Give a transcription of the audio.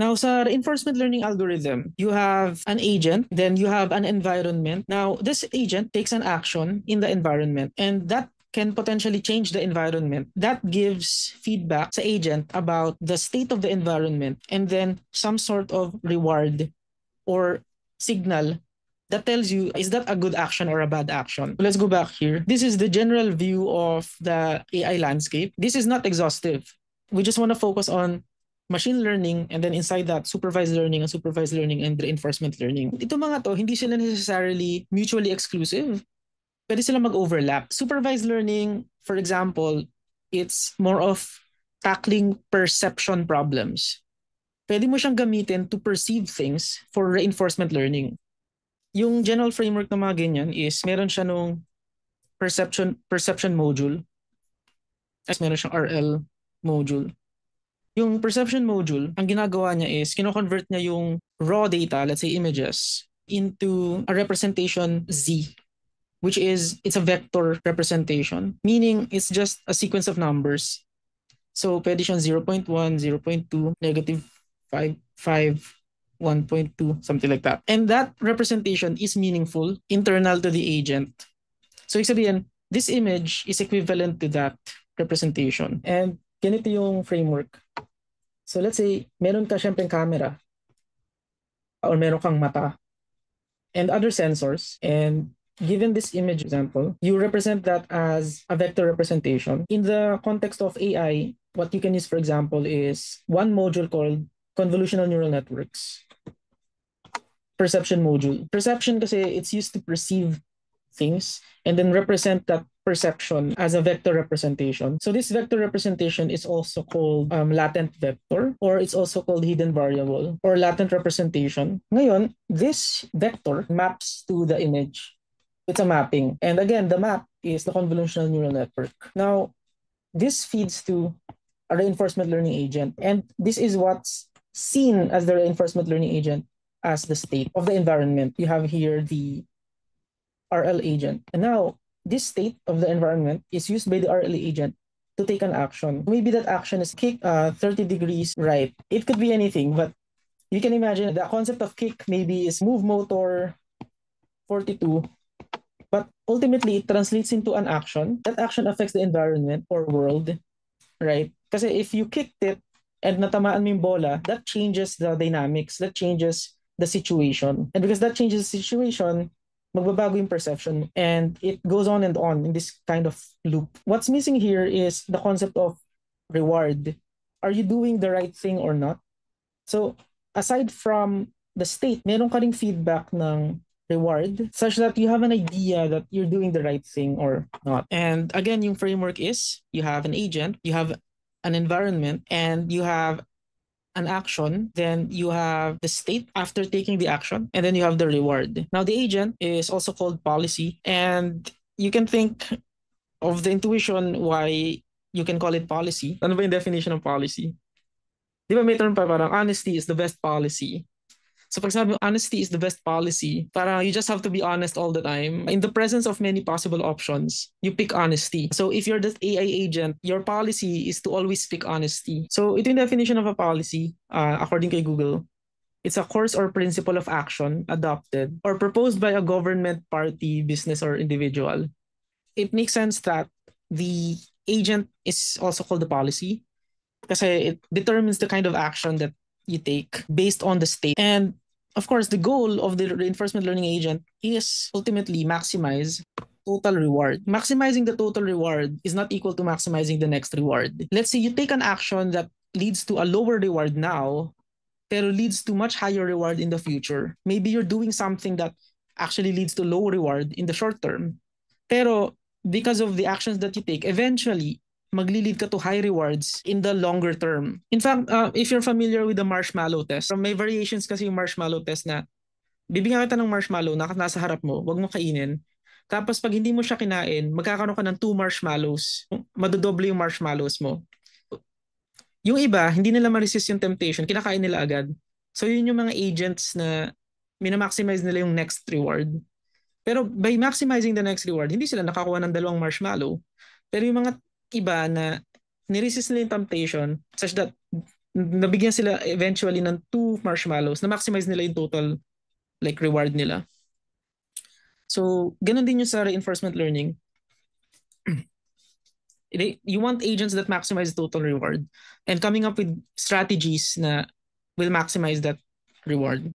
Now, sa reinforcement learning algorithm, you have an agent, then you have an environment. Now, this agent takes an action in the environment, and that can potentially change the environment. That gives feedback sa agent about the state of the environment, and then some sort of reward or signal that tells you, is that a good action or a bad action? Let's go back here. This is the general view of the AI landscape. This is not exhaustive. We just want to focus on machine learning, and then inside that, supervised learning and reinforcement learning. Ito mga to, hindi sila necessarily mutually exclusive. Pwede sila mag-overlap. Supervised learning, for example, it's more of tackling perception problems. Pwede mo siyang gamitin to perceive things for reinforcement learning. Yung general framework ng mga ganyan is meron siya nung perception module. As meron siyang RL module. Yung perception module, ang ginagawa niya is kino-convert niya yung raw data, let's say images, into a representation Z, which is, it's a vector representation, meaning it's just a sequence of numbers. So pwede siyang 0.1, 0.2, negative 5, 1.2, something like that. And that representation is meaningful, internal to the agent. So ibig sabihin, this image is equivalent to that representation. And ganito yung framework. So let's say, meron ka syempre camera or meron kang mata and other sensors, and given this image example, you represent that as a vector representation. In the context of AI, what you can use, for example, is one module called convolutional neural networks. Perception module. Perception kasi it's used to perceive things and then represent that perception as a vector representation. So this vector representation is also called latent vector, or it's also called hidden variable or latent representation. Ngayon, this vector maps to the image. It's a mapping. And again, the map is the convolutional neural network. Now, this feeds to a reinforcement learning agent. And this is what's seen as the reinforcement learning agent as the state of the environment. You have here the RL agent. And now, this state of the environment is used by the RL agent to take an action. Maybe that action is kick 30 degrees right. It could be anything, but you can imagine the concept of kick maybe is move motor 42, but ultimately it translates into an action. That action affects the environment or world, right? Kasi if you kicked it and natamaan mo yung bola, that changes the dynamics, that changes the situation. And because that changes the situation, magbabago yung perception, and it goes on and on in this kind of loop. What's missing here is the concept of reward. Are you doing the right thing or not? So aside from the state, meron ka ring feedback ng reward such that you have an idea that you're doing the right thing or not. And again, yung framework is you have an agent, you have an environment, and you have an action, then you have the state after taking the action, and then you have the reward. Now, the agent is also called policy, and you can think of the intuition why you can call it policy. Ano ba yung definition of policy? Di ba may term pa parang honesty is the best policy? So pag sabi honesty is the best policy, parang you just have to be honest all the time. In the presence of many possible options, you pick honesty. So if you're the AI agent, your policy is to always pick honesty. So ito yung definition of a policy, according kay Google. It's a course or principle of action adopted or proposed by a government, party, business, or individual. It makes sense that the agent is also called the policy kasi it determines the kind of action that you take based on the state. And of course, the goal of the reinforcement learning agent is ultimately maximize total reward. Maximizing the total reward is not equal to maximizing the next reward. Let's say you take an action that leads to a lower reward now, pero leads to much higher reward in the future. Maybe you're doing something that actually leads to low reward in the short term. Pero because of the actions that you take, eventually, maglilid ka to high rewards in the longer term. In fact, if you're familiar with the marshmallow test, may variations kasi yung marshmallow test na bibigyan kita ng marshmallow na nasa harap mo, wag mo kainin. Tapos pag hindi mo siya kinain, magkakaroon ka ng 2 marshmallows. Madodoble yung marshmallows mo. Yung iba, hindi nila ma-resist yung temptation, kinakain nila agad. So yun yung mga agents na minamaximize nila yung next reward. Pero by maximizing the next reward, hindi sila nakakuha ng 2 marshmallow. Pero yung mga iba na niresist nila yung temptation such that nabigyan sila eventually ng 2 marshmallows na maximize nila yung total like reward nila. So, ganun din yung sa reinforcement learning. You want agents that maximize total reward and coming up with strategies na will maximize that reward.